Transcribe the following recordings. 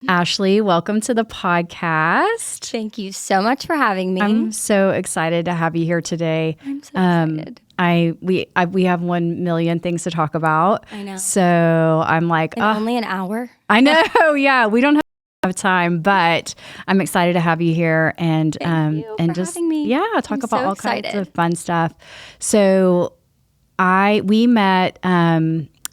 Ashley, welcome to the podcast. Thank you so much for having me. I'm so excited to have you here today. I'm so excited. We have 1 million things to talk about. I know. So I'm like, In only an hour. I know. Yeah, we don't have time, but I'm excited to have you here and Thank you for just having me. talk I'm about so all excited. kinds of fun stuff. So we met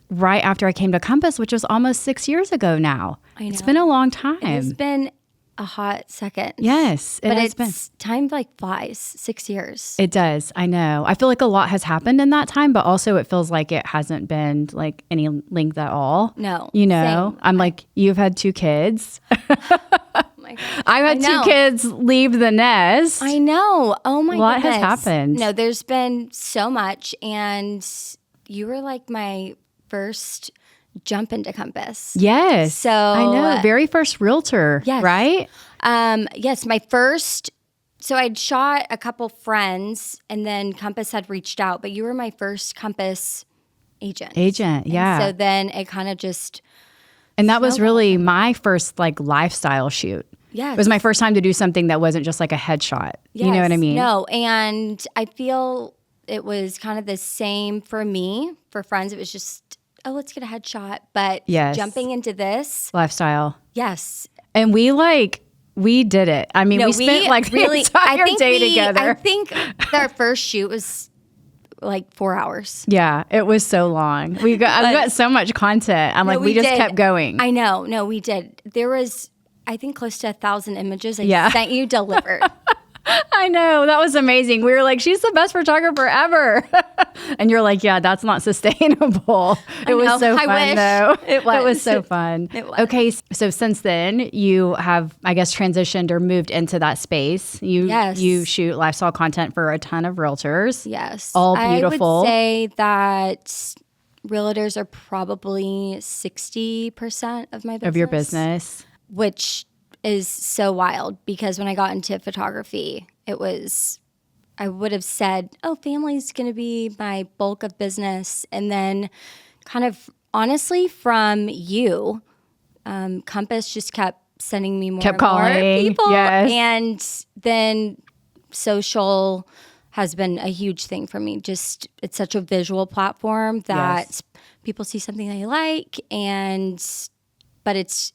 right after I came to Compass, which was almost 6 years ago now. I know. It's been a long time. It's been a hot second. Yes, but time flies. 6 years. It does. I know. I feel like a lot has happened in that time, but also it feels like it hasn't been like any length at all. No. Same. I'm like, you've had 2 kids. Oh my gosh. I've had 2 kids leave the nest. I know. Oh my What goodness. has happened? No, there's been so much, and you were like my first jump into Compass. Yes. So I know. Very first realtor, yes. right? Yes, my first. So I'd shot a couple friends, and then Compass had reached out, but you were my first Compass agent. Yeah. And so then it kind of just. And that was really my first like lifestyle shoot. Yes. It was my first time to do something that wasn't just like a headshot. Yes. You know what I mean? No, and I feel it was kind of the same for me. For friends, it was just, let's get a headshot. But jumping into this. Lifestyle. Yes. And we did it. I mean, we spent like the entire day together. I think our first shoot was like 4 hours. Yeah, it was so long. I got so much content. I'm like, we just kept going. I know. No, we did. There was, I think, close to 1,000 images I sent you delivered. I know. That was amazing. We were like, she's the best photographer ever. And you're like, yeah, that's not sustainable. It was so fun, though. It was. It was so fun. It was. Okay. So since then, you have, I guess, transitioned or moved into that space. You shoot lifestyle content for a ton of realtors. Yes. All beautiful. I would say that realtors are probably 60% of my business. Of your business. Which is so wild, because when I got into photography, I would have said, family's going to be my bulk of business. And then kind of honestly from you, Compass just kept sending me more people. Yes. And then social has been a huge thing for me. Just, it's such a visual platform that people see something they like, but it's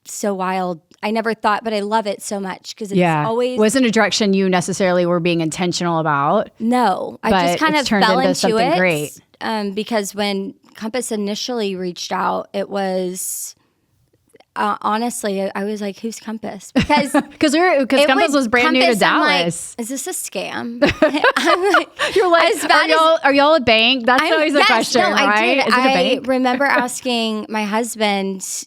so wild. I never thought, but I love it so much because it's always wasn't a direction you necessarily were being intentional about. No, I just kind of fell into it. Great. Because when Compass initially reached out, it was honestly, I was like, "Who's Compass?" Because Compass was brand new to Dallas. Like, is this a scam? I'm like, you're like, are y'all a bank? That's always the question, right? I did. Is it a bank? I remember asking my husband,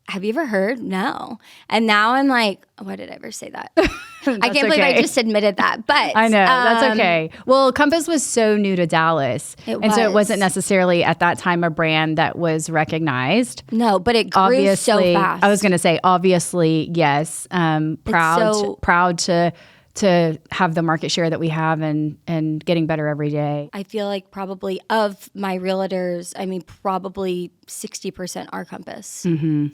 have you ever heard? No. And now I'm like, why did I ever say that? I can't believe I just admitted that. But I know, that's okay. Well, Compass was so new to Dallas. So it wasn't necessarily at that time a brand that was recognized. No, but it grew so fast. I was going to say, obviously, yes. Proud to have the market share that we have and getting better every day. I feel like probably of my realtors, probably 60% are Compass,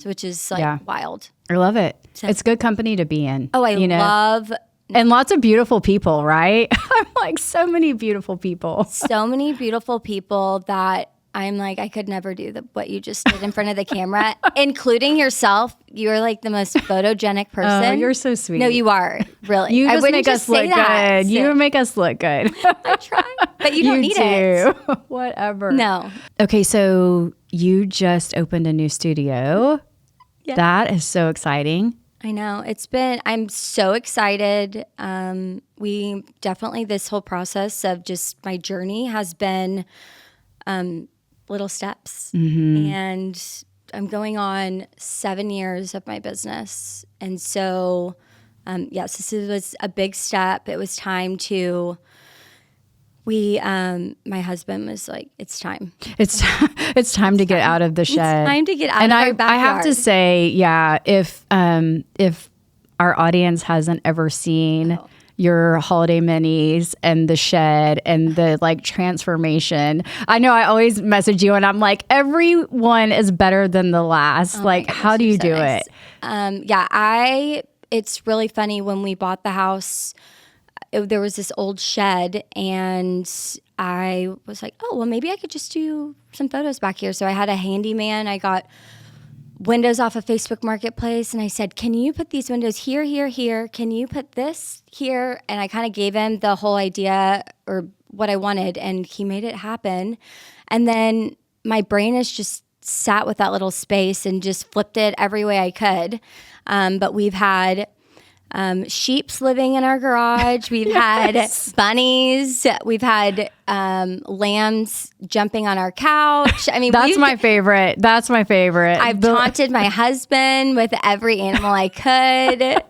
which is wild. I love it. So, it's good company to be in. Oh, I love. And lots of beautiful people, right? I'm like, so many beautiful people. So many beautiful people that I'm like, I could never do what you just did in front of the camera, including yourself. You're like the most photogenic person. Oh, you're so sweet. No, you are, really. You just make us look good. You make us look good. I try, but you don't need it. Whatever. No. Okay, so you just opened a new studio. Yeah. That is so exciting. I know. I'm so excited. We definitely, this whole process of just my journey has been little steps. And I'm going on 7 years of my business. And so, yes, this was a big step. It was time to, my husband was like, it's time. It's time to get out of the shed. It's time to get out of our backyard. I have to say, if our audience hasn't ever seen your holiday minis and the shed and the like transformation. I know I always message you and I'm like, every one is better than the last. Like, how do you do it? It's really funny. When we bought the house, there was this old shed, and I was like, oh, well, maybe I could just do some photos back here. So I had a handyman. I got windows off of Facebook Marketplace, and I said, can you put these windows here, here, here? Can you put this here? And I kind of gave him the whole idea or what I wanted, and he made it happen. And then my brain is just sat with that little space and just flipped it every way I could. But we've had sheeps living in our garage. We've had bunnies. We've had lambs jumping on our couch. I mean, that's my favorite. That's my favorite. I've taunted my husband with every animal I could.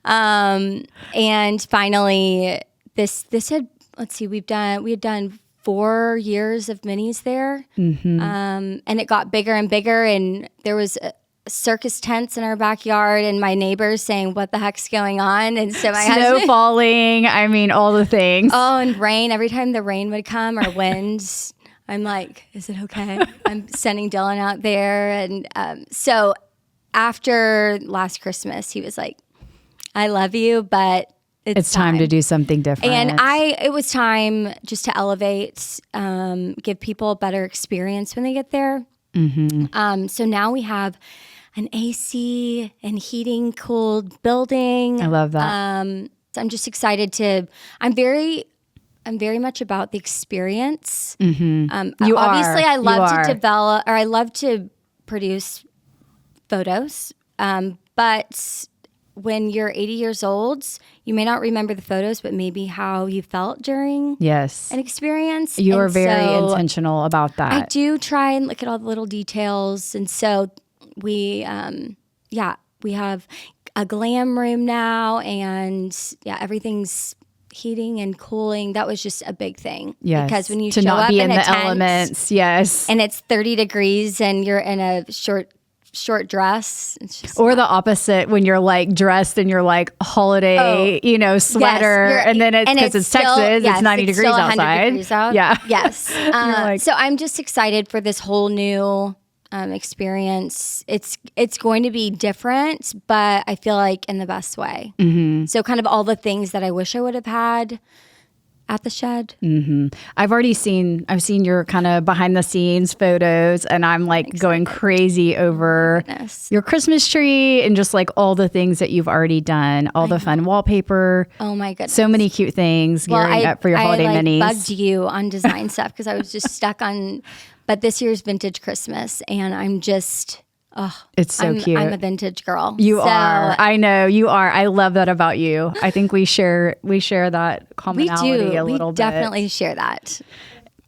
And finally, this had, let's see, we had done 4 years of minis there. And it got bigger and bigger, and there was circus tents in our backyard, and my neighbors saying, what the heck's going on? And so my snow husband, falling, I mean, all the things. Oh, and rain. Every time the rain would come or winds, I'm like, is it okay? I'm sending Dylan out there. And so after last Christmas, he was like, I love you, but it's time to do something different. And it was time just to elevate, give people a better experience when they get there. So now we have an AC and heating cooled building. I love that. So I'm just excited I'm very much about the experience. Obviously, I love to develop, or I love to produce photos. But when you're 80 years old, you may not remember the photos, but maybe how you felt during an experience. You're very intentional about that. I do try and look at all the little details. And so we have a glam room now, and everything's heating and cooling. That was just a big thing. Yes. Because when you to show not up be in the a tent, elements, yes, and it's 30 degrees and you're in a short dress. It's just or the opposite, when you're like dressed and you're like holiday, sweater, and then it's because it's Texas, it's 90 degrees outside. Degrees out. Yeah. Yes. So I'm just excited for this whole new experience. It's going to be different, but I feel like in the best way. So kind of all the things that I wish I would have had at the shed. I've seen your kind of behind the scenes photos, and I'm like going crazy over your Christmas tree and just like all the things that you've already done, all the fun wallpaper. Oh my goodness. So many cute things gearing up for your holiday minis. I bugged you on design stuff because I was just stuck on, but this year's vintage Christmas, and I'm just, it's so cute. I'm a vintage girl. You are. I know you are. I love that about you. I think we share that commonality a little bit. We definitely share that.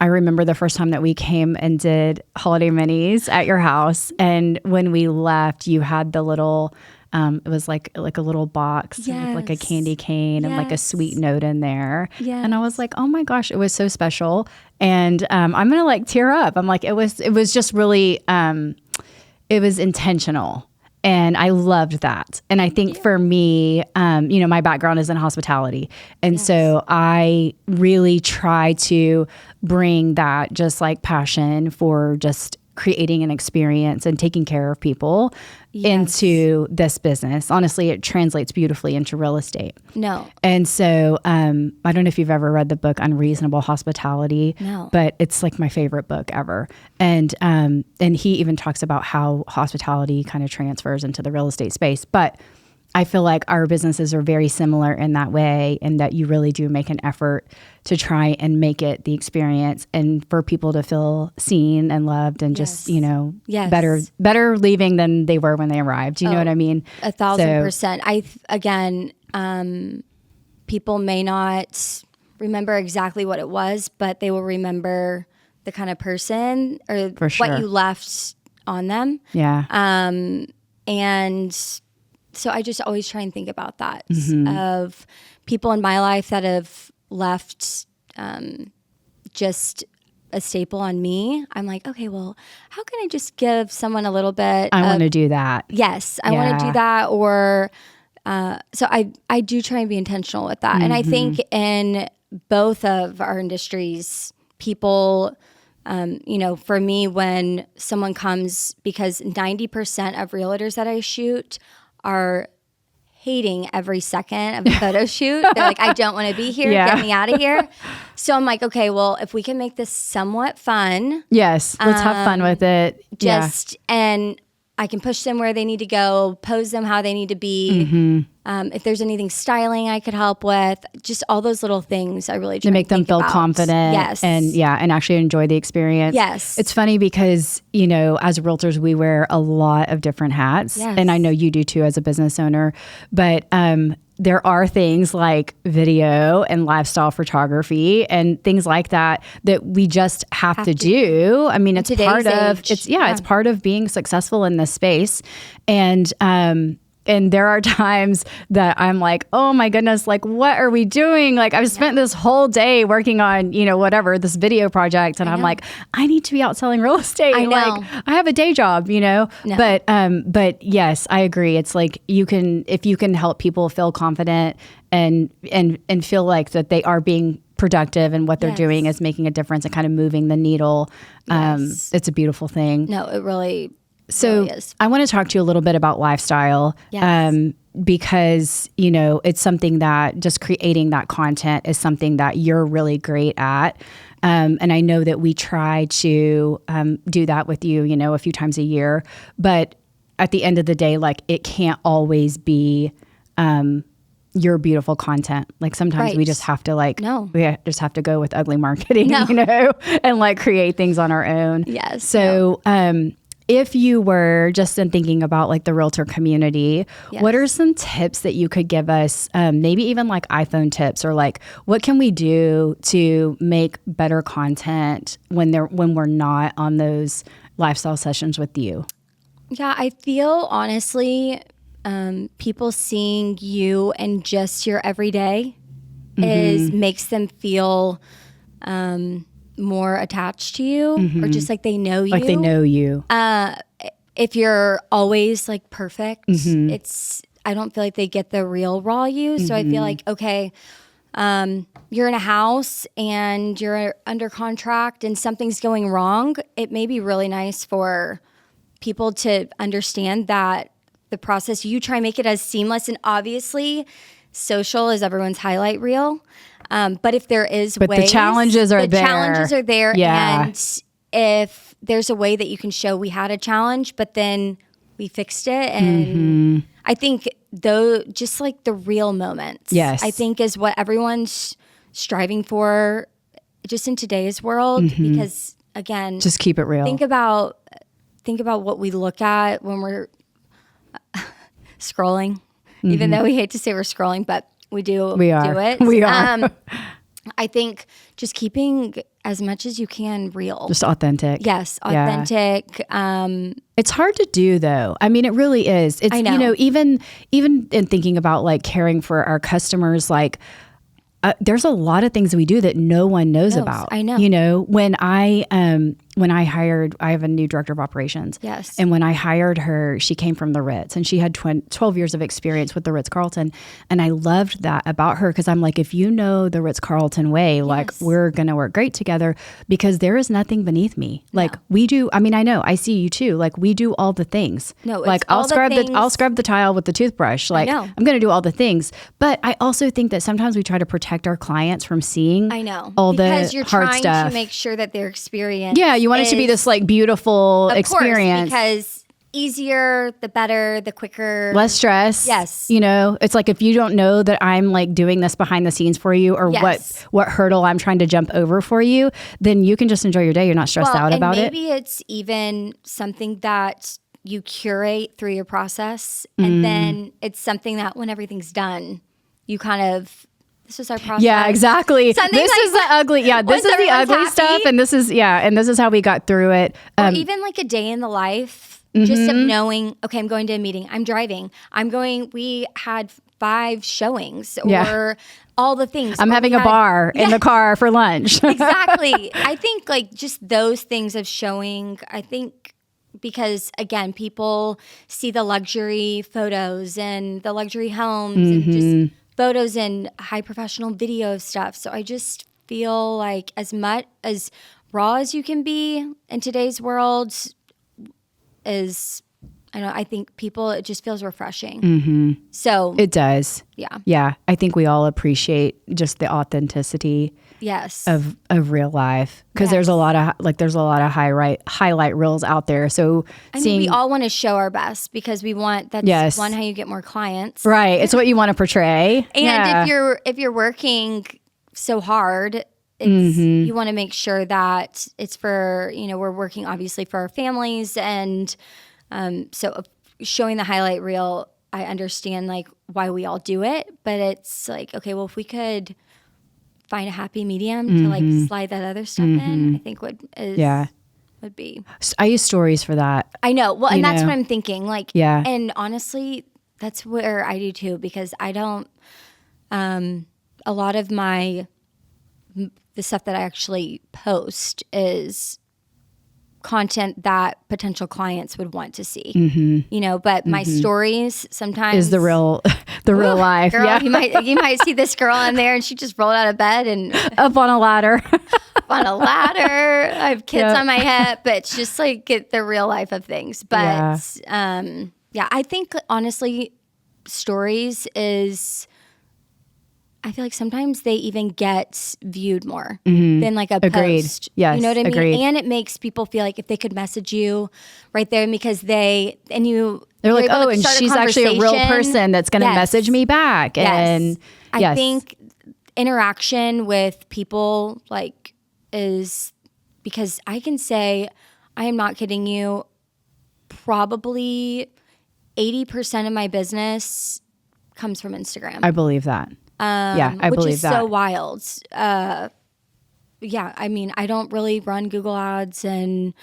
I remember the first time that we came and did holiday minis at your house, and when we left, you had the little. It was like a little box with like a candy cane and like a sweet note in there. Yes. And I was like, oh my gosh, it was so special. And I'm going to like tear up. I'm like, it was just really, it was intentional. And I loved that. And I think for me, my background is in hospitality. And so I really try to bring that just like passion for just creating an experience and taking care of people into this business. Honestly, it translates beautifully into real estate. No. And so I don't know if you've ever read the book Unreasonable Hospitality, but it's like my favorite book ever. And he even talks about how hospitality kind of transfers into the real estate space. But I feel like our businesses are very similar in that way, and that you really do make an effort to try and make it the experience and for people to feel seen and loved and just, better leaving than they were when they arrived. Do you know what I mean? 1,000%. People may not remember exactly what it was, but they will remember the kind of person or what you left on them. Yeah. And so I just always try and think about that of people in my life that have left just a staple on me. I'm like, okay, well, how can I just give someone a little bit? I want to do that. Yes, I want to do that. Or so I do try and be intentional with that. And I think in both of our industries, people, for me, when someone comes, because 90% of realtors that I shoot are hating every second of the photo shoot. They're like, I don't want to be here. Get me out of here. So I'm like, okay, well, if we can make this somewhat fun. Yes. Let's have fun with it. And I can push them where they need to go, pose them how they need to be. If there's anything styling I could help with, just all those little things I really try to make them feel confident. Yes. And actually enjoy the experience. Yes. It's funny because, as realtors, we wear a lot of different hats. Yes. And I know you do too as a business owner. But there are things like video and lifestyle photography and things like that we just have to do. I mean, it's part of it's part of being successful in this space. And there are times that I'm like, oh my goodness, like, what are we doing? Like, I've spent this whole day working on, this video project. And I'm like, I need to be out selling real estate. I know. Like, I have a day job, No. But yes, I agree. It's like if you can help people feel confident and feel like that they are being productive and what they're doing is making a difference and kind of moving the needle. It's a beautiful thing. No, it really So I want to talk to you a little bit about lifestyle, because, it's something that just creating that content is something that you're really great at. And I know that we try to do that with you, a few times a year. But at the end of the day, like, it can't always be your beautiful content. Like, sometimes we just have to we just have to go with ugly marketing, and like create things on our own. Yes. So, if you were just in thinking about like the realtor community, what are some tips that you could give us? Maybe even like iPhone tips, or like, what can we do to make better content when we're not on those lifestyle sessions with you? Yeah, I feel honestly, people seeing you and just your everyday makes them feel more attached to you, or just like they know you. Like they know you. If you're always like perfect, I don't feel like they get the real raw you. So I feel like, okay, you're in a house and you're under contract and something's going wrong. It may be really nice for people to understand that the process, you try and make it as seamless, and obviously social is everyone's highlight reel. But if there is ways, the challenges are there. Challenges are there. Yeah. And if there's a way that you can show we had a challenge, but then we fixed it. And I think just like the real moments, I think is what everyone's striving for just in today's world. Because again, just keep it real. Think about what we look at when we're scrolling, even though we hate to say we're scrolling, but we do do it. We are. I think just keeping as much as you can real. Just authentic. Yes, authentic. Yeah. It's hard to do though. I mean, it really is. It's, I know. Even in thinking about like caring for our customers, like there's a lot of things we do that no one knows about. I know. When I hired, I have a new director of operations. Yes. And when I hired her, she came from the Ritz, and she had 12 years of experience with the Ritz-Carlton. And I loved that about her, because I'm like, if you know the Ritz-Carlton way, like, we're going to work great together, because there is nothing beneath me. Like we do. I mean, I know, I see you too. Like, we do all the things. No, it's like I'll scrub the tile with the toothbrush. Like, I'm going to do all the things. But I also think that sometimes we try to protect our clients from seeing all the hard stuff. Because you're trying to make sure that their experience you want it to be this like beautiful experience. Because easier, the better, the quicker. Less stress. Yes. It's like, if you don't know that I'm like doing this behind the scenes for you, or what hurdle I'm trying to jump over for you, then you can just enjoy your day. You're not stressed out about it. Maybe it's even something that you curate through your process. And then it's something that when everything's done, you kind of, this is our process. Yeah, exactly. Something this like is the ugly. Yeah, this is the ugly happy. stuff, and this is how we got through it. Or even like a day in the life, just of knowing, okay, I'm going to a meeting. I'm driving. We had 5 showings, or all the things. I'm having a bar in the car for lunch. Exactly. I think like just those things of showing, I think because again, people see the luxury photos and the luxury homes and just photos and high professional video stuff. So I just feel like as much as raw as you can be in today's world is, I think people, it just feels refreshing. So It does. yeah. Yeah. I think we all appreciate just the authenticity Yes. of real life. Because there's a lot of highlight reels out there. So I mean, we all want to show our best because we want, that's one, how you get more clients. Right. It's what you want to portray. And if you're working so hard, it's, you want to make sure that it's for, we're working obviously for our families. And so showing the highlight reel, I understand like why we all do it, but it's like, okay, well, if we could find a happy medium to like slide that other stuff in, I think would be. I use stories for that. I know. Well, and that's what I'm thinking. Like, Yeah. And honestly, that's where I do too, because I don't, a lot of the stuff that I actually post is content that potential clients would want to see, but my stories sometimes Is the real life. Girl, yeah. you might see this girl in there and she just rolled out of bed and Up on a ladder. on a ladder. I have kids on my hip, but it's just like get the real life of things. But I think honestly, stories is, I feel like sometimes they even get viewed more than like a post. Yes, you know what I mean? agreed. And it makes people feel like if they could message you right there because they're like, oh, and she's actually a real person that's going to message me back. And I think interaction with people like is, because I can say, I am not kidding you, probably 80% of my business comes from Instagram. I believe that. I believe that. Which is so wild. I mean, I don't really run Google ads and...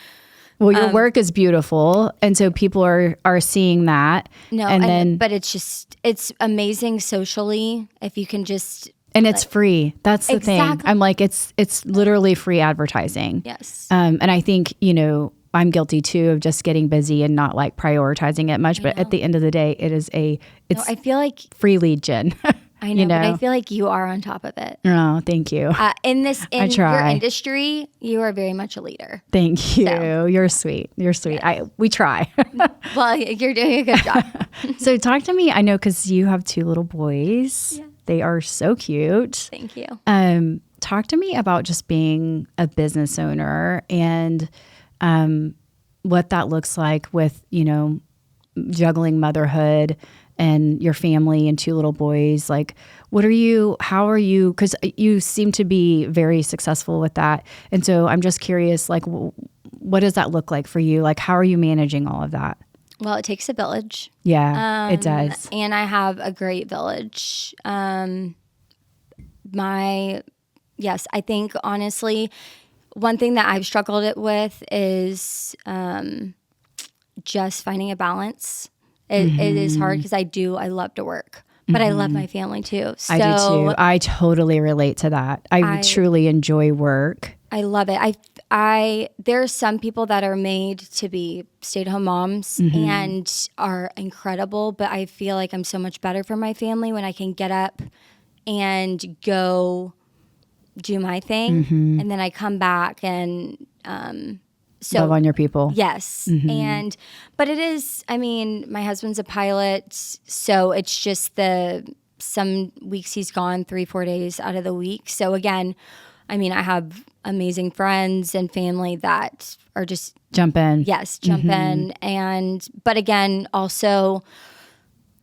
Well, your work is beautiful. And so people are seeing that. No, but it's amazing socially if you can just... And it's free. That's the thing. I'm like, it's literally free advertising. Yes. And I think, I'm guilty too of just getting busy and not like prioritizing it much. But at the end of the day, I feel like free lead gen. I know, but I feel like you are on top of it. Oh, thank you. In your industry, you are very much a leader. Thank you. So. You're sweet. Yes. We try. Well, you're doing a good job. So talk to me. I know because you have 2 little boys. Yeah. They are so cute. Thank you. Talk to me about just being a business owner and what that looks like with, juggling motherhood and your family and 2 little boys. Like, how are you, because you seem to be very successful with that. And so I'm just curious, like, what does that look like for you? Like, how are you managing all of that? Well, it takes a village. Yeah, it does. And I have a great village. I think honestly, one thing that I've struggled with is just finding a balance. It is hard because I love to work, but I love my family too. So I do too. I totally relate to that. I truly enjoy work. I love it. There are some people that are made to be stay-at-home moms and are incredible, but I feel like I'm so much better for my family when I can get up and go do my thing, and then I come back and love on your people. Yes. But it is, I mean, my husband's a pilot, so it's just some weeks he's gone 3-4 days out of the week. So again, I mean, I have amazing friends and family that are just jump in. Yes, jump in. But again, also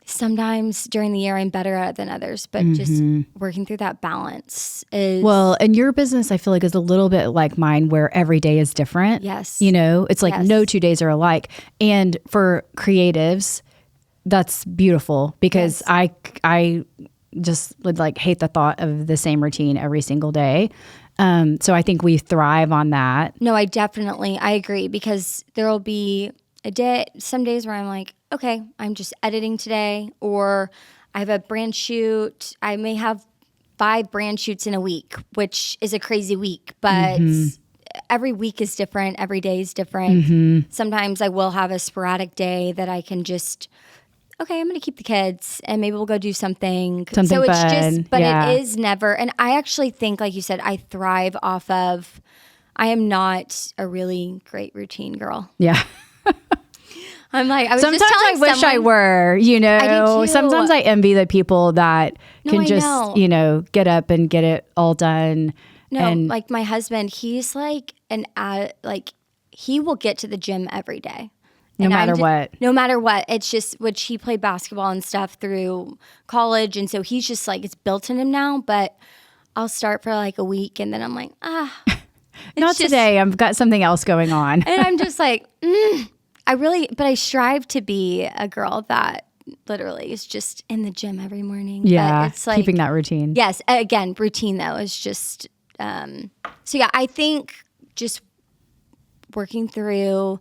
sometimes during the year I'm better at it than others, but just working through that balance is... Well, and your business I feel like is a little bit like mine where every day is different. Yes. It's like no 2 days are alike. And for creatives, that's beautiful because I just would like hate the thought of the same routine every single day. So I think we thrive on that. No, I agree because there will be some days where I'm like, okay, I'm just editing today, or I have a brand shoot. I may have 5 brand shoots in a week, which is a crazy week, but every week is different. Every day is different. Sometimes I will have a sporadic day that I can just, okay, I'm going to keep the kids and maybe we'll go do something. So it's fun. but it is never. And I actually think, like you said, I thrive off of, I am not a really great routine girl. Yeah. I'm like, I was sometimes just telling I wish I were, you know, I do too. Sometimes I envy the people that can just, you know, get up and get it all done. No, and like my husband, he's like he will get to the gym every day. No matter what. No matter what. It's just, which he played basketball and stuff through college. And so he's just like, it's built in him now, but I'll start for like a week and then I'm like, not today. I've got something else going on. And I'm just like, but I strive to be a girl that literally is just in the gym every morning. Yeah. But it's like, keeping that routine. Yes. Again, routine though is just, so yeah, I think just working through,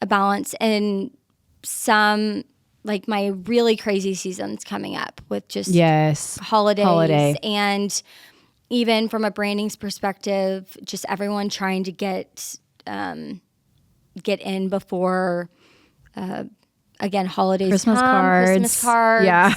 a balance and some, like my really crazy seasons coming up with just holidays and even from a branding's perspective, just everyone trying to get in before, again, holidays, Christmas cards. Yeah.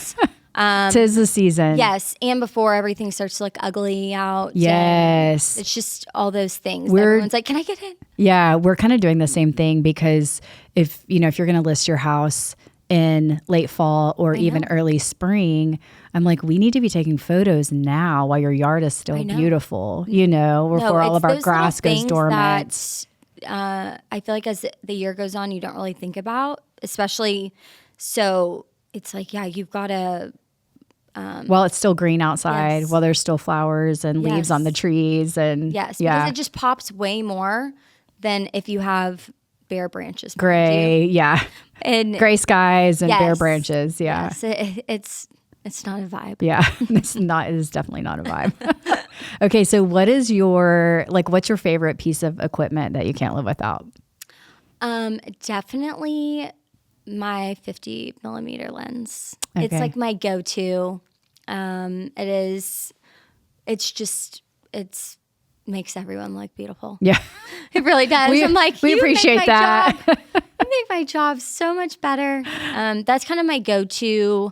'Tis the season. Yes. And before everything starts to look ugly out. Yes. It's just all those things. Everyone's like, can I get in? Yeah. We're kind of doing the same thing because if you're going to list your house in late fall or even early spring, I'm like, we need to be taking photos now while your yard is still beautiful, before all of our grass goes dormant. I feel like as the year goes on, you don't really think about, especially. So it's like, yeah, you've got to. While it's still green outside, while there's still flowers and leaves on the trees. And because it just pops way more than if you have bare branches. Gray, and gray skies and bare branches. Yeah. Yes, it's not a vibe. Yeah, it is definitely not a vibe. Okay, so what's your favorite piece of equipment that you can't live without? Definitely my 50 millimeter lens. Okay. It's like my go-to. It makes everyone look beautiful. Yeah. It really does. I'm like, we appreciate that. You make my job so much better. That's kind of my go-to.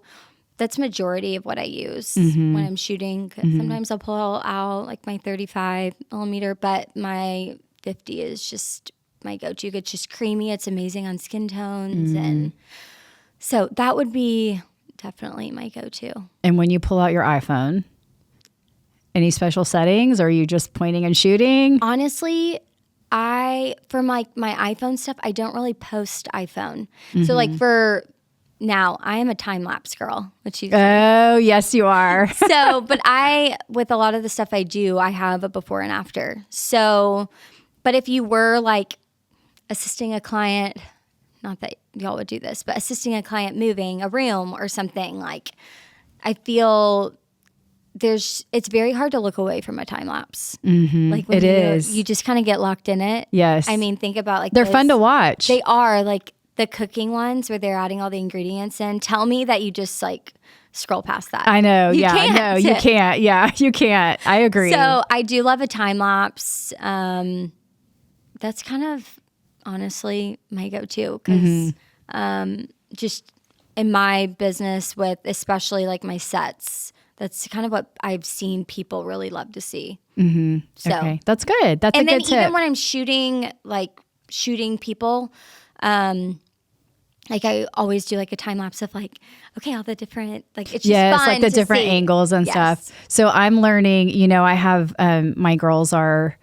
That's majority of what I use when I'm shooting. Sometimes I'll pull out like my 35 millimeter, but my 50 is just my go-to. It's just creamy. It's amazing on skin tones. And so that would be definitely my go-to. And when you pull out your iPhone, any special settings? Or are you just pointing and shooting? Honestly, for my iPhone stuff, I don't really post iPhone. So like for now, I am a time-lapse girl, which you Oh, yes, you are. So, but with a lot of the stuff I do, I have a before and after. So, but if you were like assisting a client, not that y'all would do this, but assisting a client moving a room or something, like I feel it's very hard to look away from a time lapse. Like when you just kind of get locked in it. Yes. I mean, think about like they're fun to watch. They are, like the cooking ones where they're adding all the ingredients in. Tell me that you just like scroll past that. I know. You can't. Yeah, you can't. I agree. So I do love a time lapse. That's kind of honestly my go-to because just in my business with especially like my sets, that's kind of what I've seen people really love to see. So okay. That's good. That's a good tip. And then even when I'm shooting people, like I always do like a time lapse of like, okay, all the different, like it's just fun like the to different see. angles and stuff. So I'm learning, I have, my girls are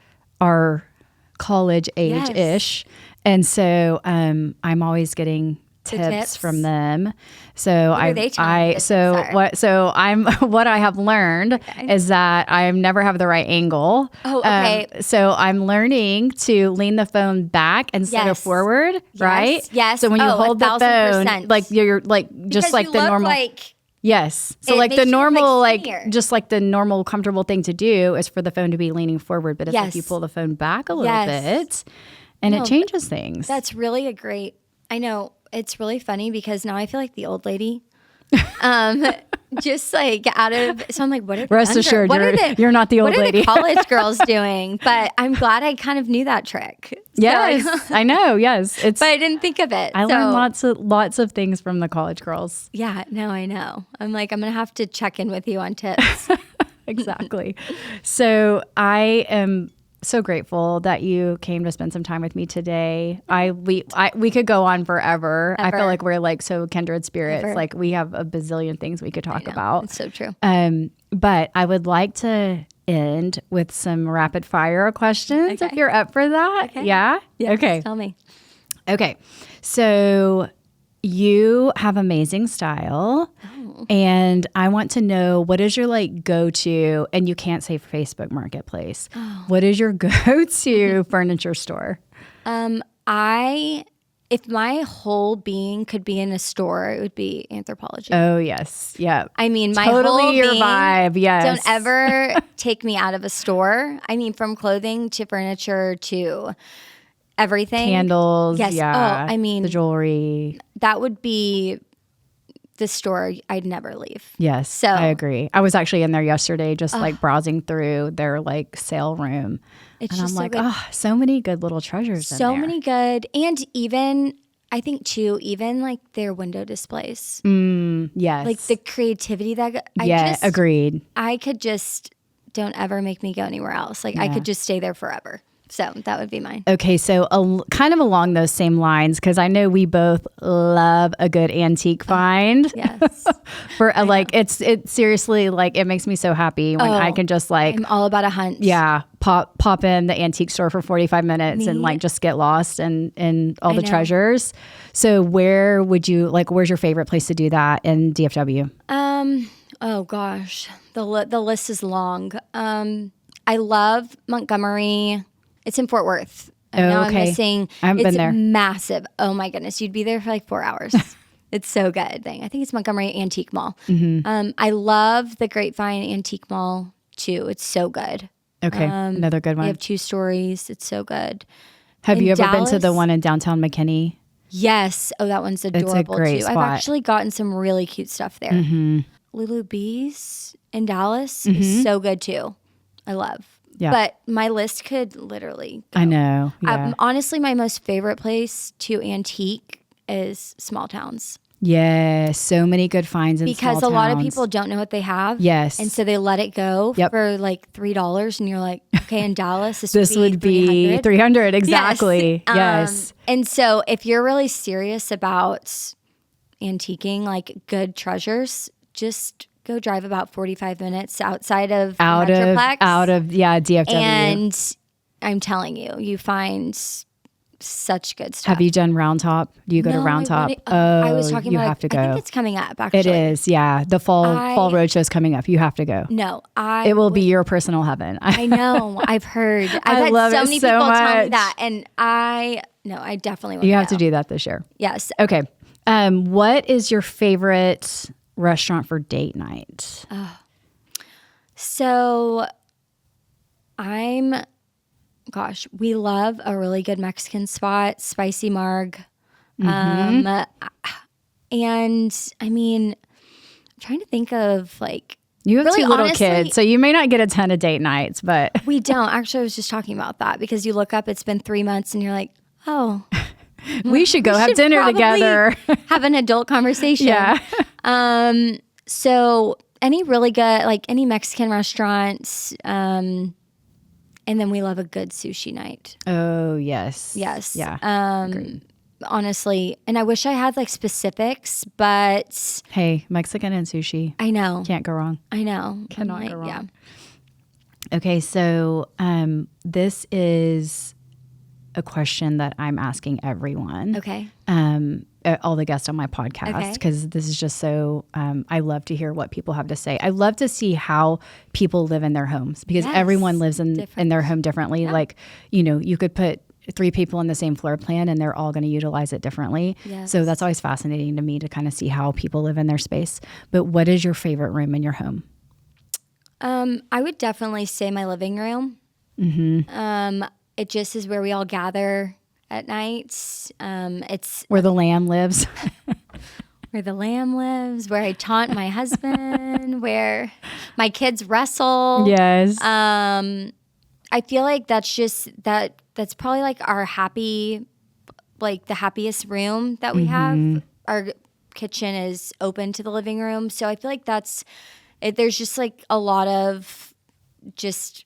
college age-ish. And so I'm always getting tips from them. So what I have learned is that I never have the right angle. Oh, okay. So I'm learning to lean the phone back instead of forward, right? Yes. So when you hold the phone, like you're like just because like you the look normal. Like yes. So it like the makes you normal, look like just like the normal comfortable thing to do is for the phone to be leaning forward, but it's like you pull the phone back a little bit, and it changes things. That's really a great. I know. It's really funny because now I feel like the old lady. just like out of, so I'm like, what are the Rest assured, you're not the old lady. What are the college girls doing? But I'm glad I kind of knew that trick. Yes, I know. Yes. But I didn't think of it. I learned lots of things from the college girls. Yeah, no, I know. I'm like, I'm going to have to check in with you on tips. Exactly. So I am so grateful that you came to spend some time with me today. We could go on forever. I feel like we're like so kindred spirits. Like we have a bazillion things we could talk about. It's so true. But I would like to end with some rapid fire questions if you're up for that. Okay. Yeah? Yes, okay. Tell me. Okay. So you have amazing style. And I want to know, what is your like go-to, and you can't say Facebook Marketplace. What is your go-to furniture store? If my whole being could be in a store, it would be Anthropologie. Oh, yes. Yeah. I mean, my totally whole your being, vibe. Yes. Don't ever take me out of a store. I mean, from clothing to furniture to everything. Candles. Yes. Yeah. Oh, I mean, the jewelry. That would be the store I'd never leave. Yes. So I agree. I was actually in there yesterday, just like browsing through their like sale room. It's and just I'm so like, good. So many good little treasures in there. So many good. And even, I think too, even like their window displays. Yes. Like the creativity that agreed. I could just, don't ever make me go anywhere else. Like I could just stay there forever. So that would be mine. Okay, so kind of along those same lines, because I know we both love a good antique find. Yes. For like, it seriously, like it makes me so happy when I can just like, I'm all about a hunt. Yeah, pop in the antique store for 45 minutes and like just get lost in all the treasures. So where's your favorite place to do that in DFW? Oh gosh, the list is long. I love Montgomery. It's in Fort Worth. Now I'm missing. I haven't been there. It's massive. Oh my goodness. You'd be there for like 4 hours. It's so good. I think it's Montgomery Antique Mall. I love the Grapevine Antique Mall too. It's so good. Okay. Another good one. They have 2 stories. It's so good. Have you ever been to the one in downtown McKinney? Yes. Oh, that one's adorable it's a great too. spot. I've actually gotten some really cute stuff there. Lulu Bees in Dallas is so good too. I love. Yeah. But my list could literally go. I know. Yeah. Honestly, my most favorite place to antique is small towns. Yeah, so many good finds in small towns. Because a lot of people don't know what they have. Yes. And so they let it go for like $3 and you're like, okay, in Dallas, this would be 300 exactly. Yes. And so if you're really serious about antiquing like good treasures, just go drive about 45 minutes outside of Metroplex. Out of DFW. And I'm telling you, you find such good stuff. Have you done Round Top? Do you go to Round Top? I was talking about, have to go. I think it's coming up actually. It is, yeah. The fall roadshow is coming up. You have to go. No, it will be your personal heaven. I know. I've heard. I've had so many people tell me that, and I definitely want to. You have to do that this year. Yes. Okay. What is your favorite restaurant for date night? So we love a really good Mexican spot, Spicy Marg. And I mean, I'm trying to think of like, you have really 2 little kids, so you may not get a ton of date nights, but we don't. Actually, I was just talking about that because you look up, it's been 3 months and you're like, oh, we should go have dinner together. Have an adult conversation. Yeah. So any really good, like any Mexican restaurants, and then we love a good sushi night. Oh, yes. Yes. Yeah. Honestly, and I wish I had like specifics, but hey, Mexican and sushi. I know. Can't go wrong. I know. Cannot go wrong. Yeah. Okay, so this is a question that I'm asking everyone. Okay. All the guests on my podcast, because this is just so, I love to hear what people have to say. I love to see how people live in their homes, because everyone lives in their home differently. Yeah. Like, you could put 3 people in the same floor plan and they're all going to utilize it differently. Yes. So that's always fascinating to me to kind of see how people live in their space. But what is your favorite room in your home? I would definitely say my living room. Mm-hmm. It just is where we all gather at night. It's where the lamb lives. where the lamb lives, where I taunt my husband, where my kids wrestle. Yes. I feel like that's probably like our happy, like the happiest room that we have. Our kitchen is open to the living room. So I feel like there's just like a lot of just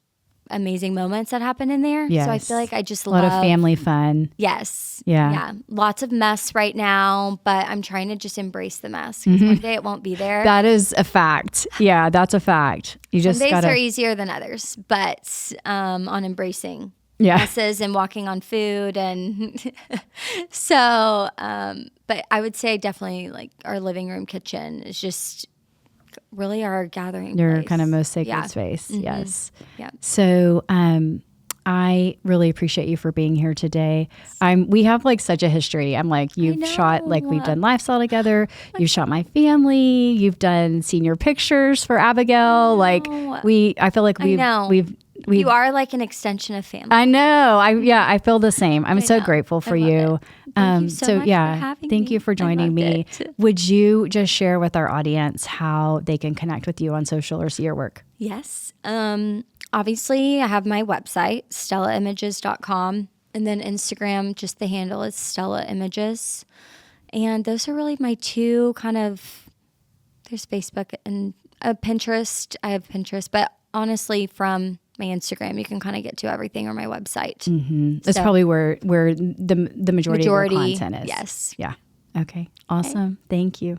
amazing moments that happen in there. Yes. So I feel like I just a lot of family fun. Yes. Yeah. Yeah. Lots of mess right now, but I'm trying to just embrace the mess because one day it won't be there. That is a fact. Yeah, that's a fact. You just Some days gotta. are easier than others, but on embracing Yeah. messes and walking on food and so, but I would say definitely like our living room kitchen is just really our gathering Your place. kind of most sacred Yeah. space. Yes. Yeah. So, I really appreciate you for being here today. We have like such a history. I'm like, you've shot, like we've done lifestyle together. You've shot my family. You've done senior pictures for Abigail. Like I feel like we've you are like an extension of family. I know. I feel the same. I'm so grateful for you. Thank you so much for having thank me. you for joining me. It. Would you just share with our audience how they can connect with you on social or see your work? Yes. Obviously, I have my website, StellaImages.com, and then Instagram, just the handle is Stella Images. And those are really my two kind of, there's Facebook and Pinterest. I have Pinterest, but honestly, from my Instagram, you can kind of get to everything, or my website. That's probably where the majority of your content is. Yes. Yeah. Okay. Awesome. Thank you.